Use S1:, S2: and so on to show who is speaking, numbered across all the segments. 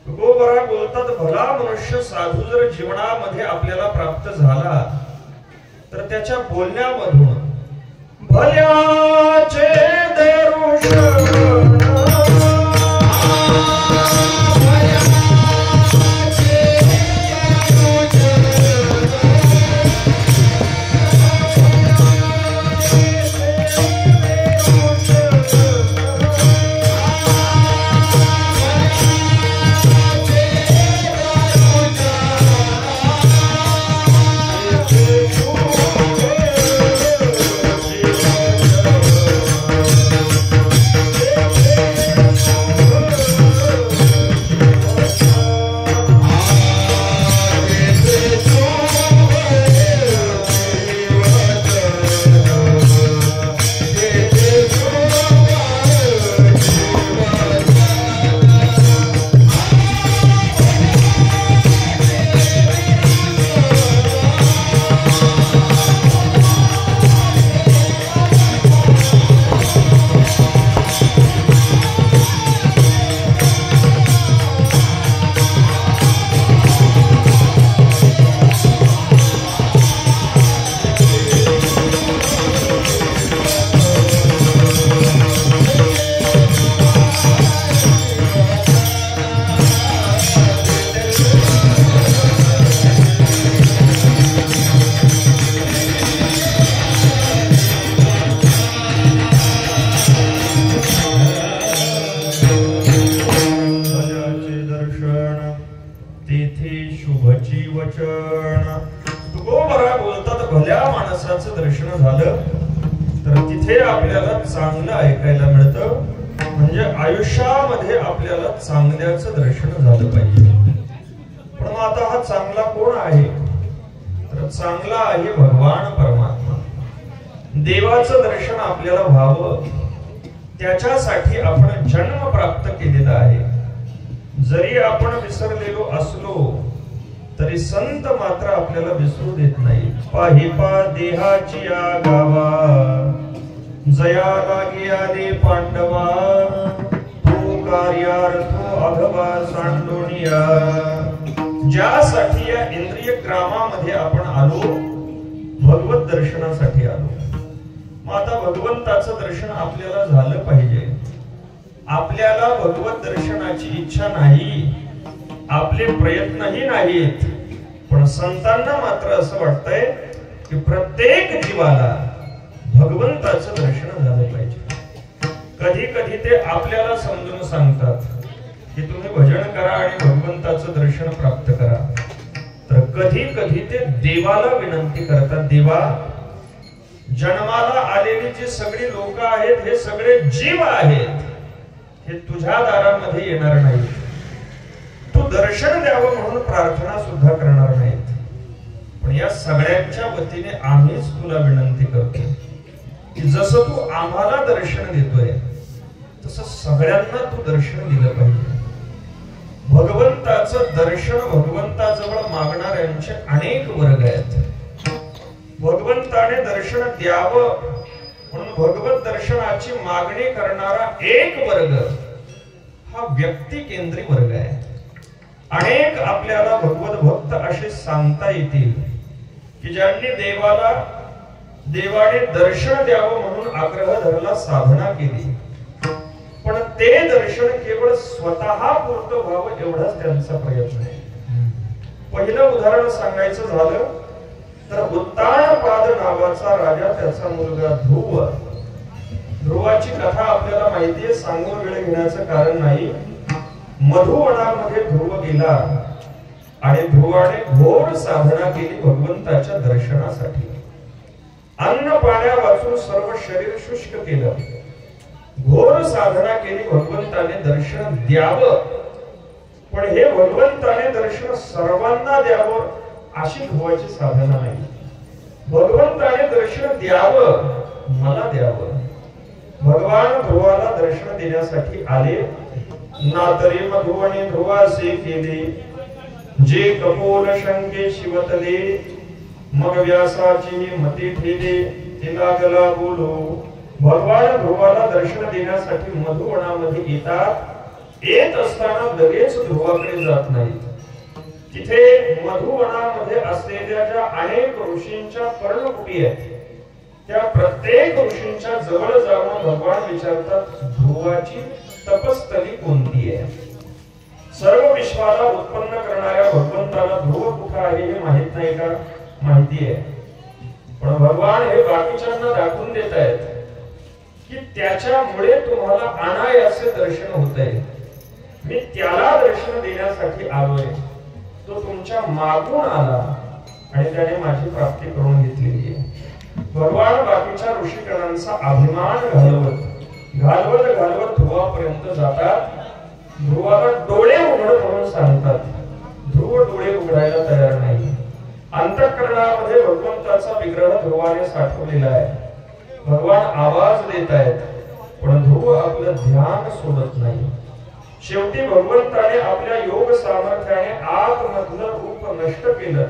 S1: तुकोबरा बोलतात, भला मनुष्य साधू जर जीवनामध्ये आपल्याला प्राप्त झाला तर त्याच्या बोलण्यामधून भल्याचे दर्शन आयुष्यामध्ये आपल्याला चांगल्याचं दर्शन झालं पाहिजे. पण आता हा चांगला कोण आहे तर चांगला आहे भगवान परमात्मा. देवाचं दर्शन आपल्याला व्हावं त्याच्यासाठी आपण जन्म प्राप्त केलेला आहे. जरी आपण विसरलेलो असलो तरी संत मात्र आपल्याला विसरू देत नाही. पाहिपा देहाची या गावा जया लागे आले पांडवा कार्यार्थो अघवा सांडोनिया. ज्यासाठी या इंद्रिय ग्रामामध्ये आपण आलो भगवत दर्शनासाठी आलो. मग आता भगवंताचं दर्शन आपल्याला झालं पाहिजे. आपल्याला भगवत दर्शनाची इच्छा नाही, आपले प्रयत्नही नाहीत, पण संतांना मात्र असं वाटतंय की प्रत्येक जीवाला भगवंताचं दर्शन झालं पाहिजे. कधी कधी ते आपल्याला समजून सांगतात की तुम्ही भजन करा आणि भगवंताचं दर्शन प्राप्त करा. तर कधी कधी ते देवाला विनंती करतात, देवा जन्माला आलेली जी सगळी लोक आहेत हे सगळे जीव आहेत, हे तुझ्या दारामध्ये येणार नाहीत. तू दर्शन द्यावं म्हणून प्रार्थना सुद्धा करणार नाहीत. पण या सगळ्यांच्या वतीने आम्हीच तुला विनंती करतो की जसं तू आम्हाला दर्शन देतोय तसं सगळ्यांना तू दर्शन दिलं पाहिजे. भगवंताचं दर्शन भगवंताजवळ मागणाऱ्यांचे अनेक वर्ग आहेत. भगवंताने दर्शन द्यावं म्हणून भगवत दर्शनाची मागणी करणारा एक वर्ग हा व्यक्ती केंद्री वर्ग आहे. अनेक आपल्याला भगवत भक्त असे सांगता येतील की ज्यांनी देवाने दर्शन द्यावं म्हणून आग्रह धरला, साधना केली, पण ते दर्शन केवळ स्वतः पुरतं व्हावं एवढाच त्यांचा प्रयत्न आहे. पहिलं उदाहरण सांगायचं झालं तर उत्तानपाद नावाचा राजा, त्याचा मुलगा ध्रुव. ध्रुवाची कथा आपल्याला माहिती आहे, सांगून वेळ घेण्याचं कारण नाही. मधुवनामध्ये ध्रुव गेला आणि ध्रुवाने घोर साधना केली भगवंताच्या दर्शनासाठी. अन्न पाण्या वाचून सर्व शरीर शुष्क केलं, घोर साधना केली भगवंताने दर्शन द्यावं. पण हे भगवंताने दर्शन सर्वांना द्यावं अशी ध्रुवाची साधना नाही. भगवंताने दर्शन द्यावं, मला द्यावं. भगवान ध्रुवाला दर्शन देण्यासाठी आले. नातरे मधुवने ध्रुवासे केले, जे कपोल शंके शिवतले, मग व्यासाची मती ठेले, तिला गला बोलो. भगवान ध्रुवाला दर्शन देण्यासाठी मधुवनामध्ये येतात येत असताना लगेच ध्रुवाकडे जात नाही. तिथे मधुवनामध्ये असलेल्या ज्या अनेक ऋषींच्या पर्णकुटी आहेत त्या प्रत्येक ऋषींच्या जवळ जाऊन भगवान विचारतात ध्रुवाची तपस्थली कोणती आहे. सर्व विश्वाला उत्पन्न करणाऱ्या भगवंताला ध्रुव कुठे आहे हे माहित नाही का? माहिती आहे. पण भगवान हे बाकीच्यांना दाखवून देत आहेत की त्याच्यामुळे तुम्हाला अनायासे दर्शन होतंय. मी त्याला दर्शन देण्यासाठी आलोय. तो तुमच्या मागून आला आणि त्याने माझी प्राप्ती करून घेतलेली आहे. भगवान बाकीच्या ऋषीगणांचा अभिमान घालवत ध्रुवापर्यंत जातात. ध्रुवाला डोळे उघड म्हणून सांगतात. ध्रुव डोळे उघडायला तयार नाही. अंतःकरणामध्ये भगवंताचा विग्रह ध्रुवाने साठवलेला आहे. भगवान आवाज देत आहेत पण ध्रुव आपलं ध्यान सोडत नाही. शेवटी भगवंताने आपल्या योग सामर्थ्याने आतमधलं रूप नष्ट केलं.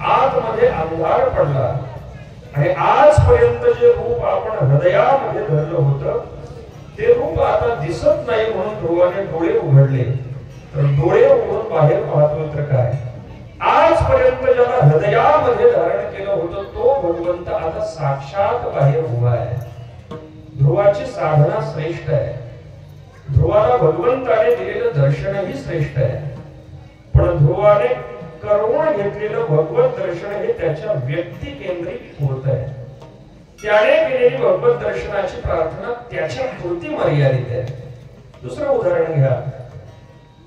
S1: आतमध्ये अंधार पडला आणि आजपर्यंत जे रूप आपण हृदयामध्ये धरलं होतं ते रूप आता दिसत नाही म्हणून ध्रुवाने डोळे उघडले. तर डोळे उघडून बाहेर पाहतो तर काय? आजपर्यंत ज्याला हृदयामध्ये धारण केलं होतं तो भगवंत आता साक्षात बाहेर उभा आहे. ध्रुवाची साधना श्रेष्ठ आहे. ध्रुवाला भगवंताने दिलेलं दर्शनही श्रेष्ठ आहे. पण ध्रुवाने करून घेतलेलं भगवत दर्शन हे त्याच्या व्यक्ती केंद्रित होत आहे. त्याने केलेली भगवत दर्शनाची प्रार्थना त्याच्या पुरती मर्यादित आहे. दुसरं उदाहरण घ्या.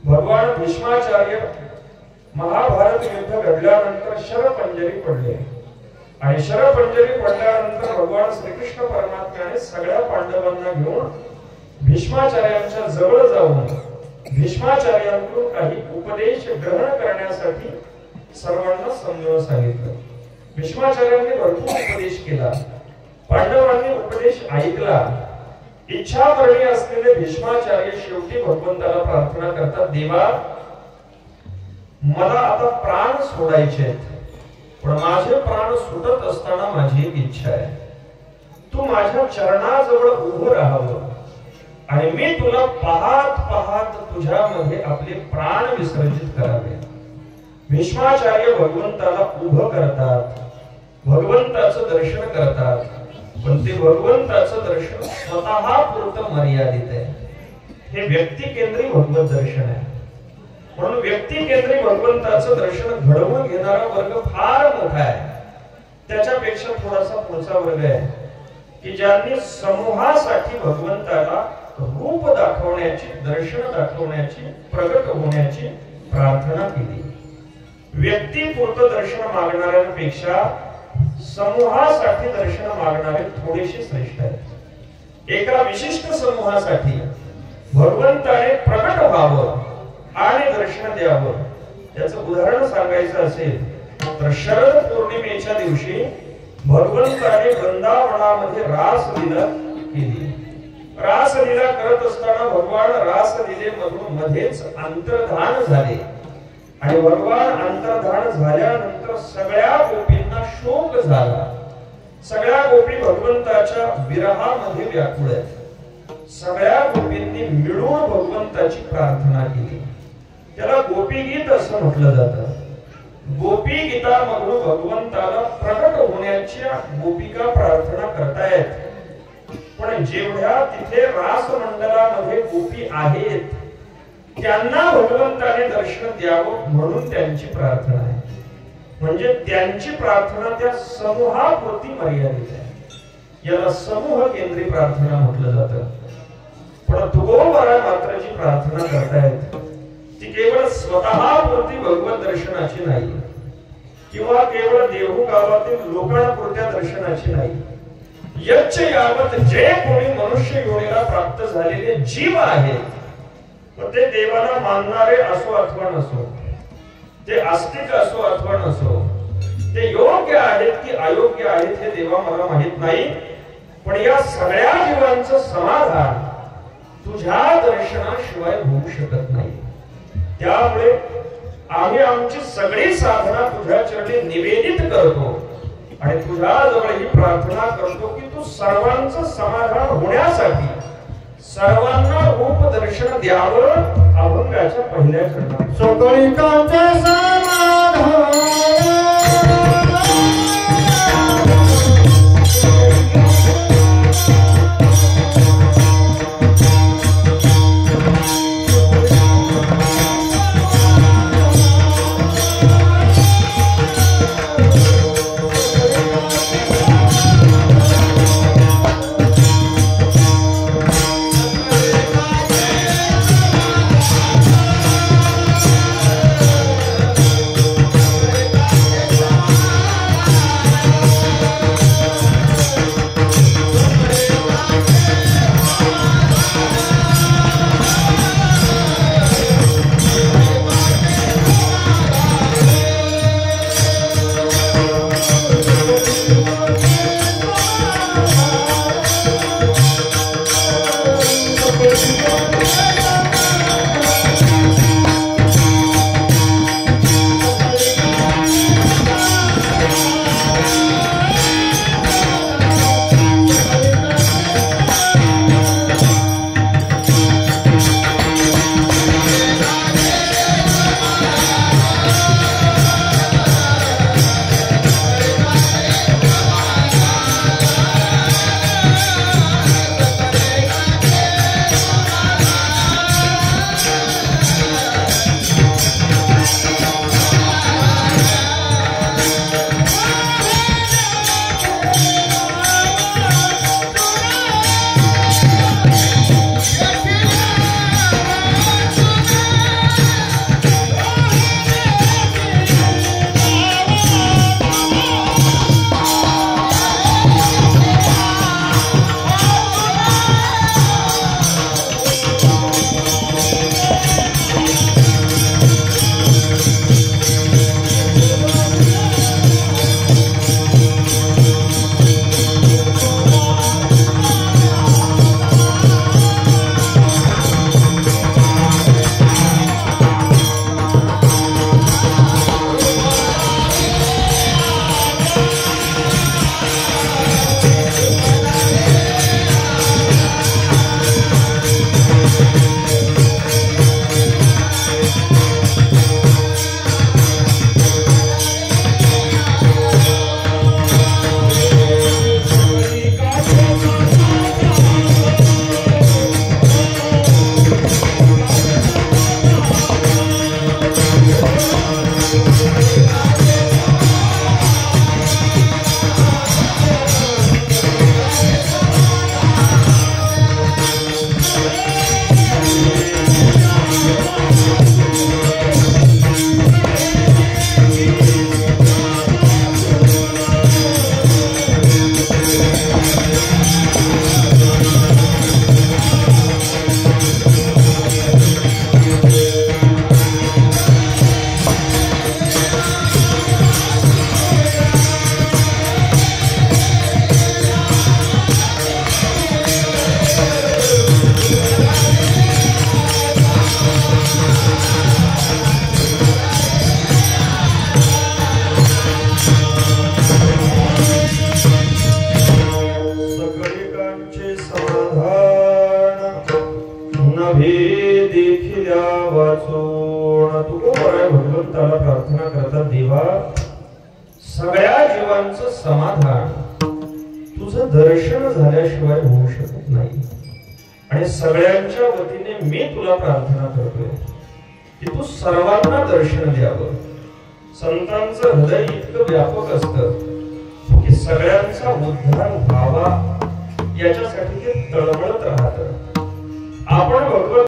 S1: भगवान भीष्माचार्य महाभारत युद्ध घडल्यानंतर शरपंजरी पडले आणि शरपंजरी पडल्यानंतर भगवान श्रीकृष्ण परमात्म्याने सगळ्या पांडवांना घेऊन भीष्माचार्यांच्या जवळ जाऊन भीष्माचार्यांकडून काही उपदेश ग्रहण करण्यासाठी सर्वांना समजावून सांगितलं. भीष्माचार्यांनी भरपूर उपदेश केला. पांडवांनी उपदेश ऐकला. इच्छामरणी असलेले भीष्माचार्य शेवटी भगवंताला प्रार्थना करतात, देवा मला आता प्राण सोडायचे आहेत पण माझे प्राण सुटत असताना माझी एक इच्छा आहे. तू माझ्या चरणाजवळ उभं राहावं आणि मी तुला पाहत पाहत तुझ्यामध्ये आपले प्राण विसर्जित करावे. भीष्माचार्य भगवंताला उभं करतात. भगवंताचं दर्शन करतात. पण ते भगवंताचं दर्शन स्वतः पुरतं मर्यादित आहे. हे व्यक्ती केंद्री भगवत दर्शन आहे. म्हणून व्यक्ती केंद्री भगवंताचं दर्शन घडवून घेणारा वर्ग फार मोठा आहे. त्याच्यापेक्षा थोडासा पुढचा वर्ग आहे की ज्यांनी समूहासाठी भगवंताला रूप दाखवण्याची, दर्शन दाखवण्याची, प्रगट होण्याची प्रार्थना केली. व्यक्तीपुरतं दर्शन मागणाऱ्यांपेक्षा समूहासाठी दर्शन मागणारे थोडेसे श्रेष्ठ आहेत. एका विशिष्ट समूहासाठी भगवंताने प्रगट व्हावं आणि दर्शन द्यावं. त्याचं उदाहरण सांगायचं असेल तर शरद पौर्णिमेच्या दिवशी भगवंताने वृंदावनामध्ये रासलीला केली. रासलीला करत असताना भगवान रासलीलेमधून मध्येच अंतर्धान झाले आणि भगवान अंतर्धान झाल्यानंतर सगळ्या गोपींना शोक झाला. सगळ्या गोपी भगवंताच्या विरहामध्ये व्याकुळ आहेत. सगळ्या गोपींनी मिळून भगवंताची प्रार्थना केली. त्याला गोपी गीत असं म्हटलं जातं. गोपी गीतामधून भगवंताला प्रगट होण्याच्या गोपिका प्रार्थना करतायत. पण जेवढ्या तिथे रास मंडलामध्ये गोपी आहेत त्यांना भगवंताने दर्शन द्यावं म्हणून त्यांची प्रार्थना आहे. म्हणजे त्यांची प्रार्थना त्या समूहापुरती मर्यादित आहे. याला समूह केंद्री प्रार्थना म्हटलं जातं. पण तुकोबारा मात्र जी प्रार्थना करतायत ती केवळ स्वतःपुरती भगवत दर्शनाची नाही किंवा केवळ देहू गावातील लोकांपुरत्या दर्शनाची नाही. यच्च यावत जे कोणी मनुष्य योनीला प्राप्त झालेले जीव आहेत ते देवाला मानणारे असो अथवा नसो, ते आस्तिक असो अथवा नसो, ते योग्य आहेत की अयोग्य आहेत हे देवा मला माहित नाही. पण या सगळ्या जीवांचं समाधान तुझ्या दर्शनाशिवाय होऊ शकत नाही. त्यामुळे आम्ही आमची सगळी साधना तुझ्या चरणी निवेदित करतो आणि तुझ्या जवळ ही प्रार्थना करतो की तू सर्वांचं समाधान होण्यासाठी, सर्वांना रूप दर्शन द्यावं अभंगाच्या पहिल्या चरणात
S2: सकळिकांचे समाधान
S1: भगवंताला प्रार्थना करतात, देवा सगळ्या जीवांचं समाधान तुझं दर्शन झाल्याशिवाय होऊ शकत नाही आणि सगळ्यांच्या वतीने मी तुला प्रार्थना करतोय की तू सर्वांना दर्शन द्यावं. संतांचं हृदय इतकं व्यापक असतं की सगळ्यांचा उद्धार व्हावा याच्यासाठी ते तळमळत राहतं. आपण भगवंत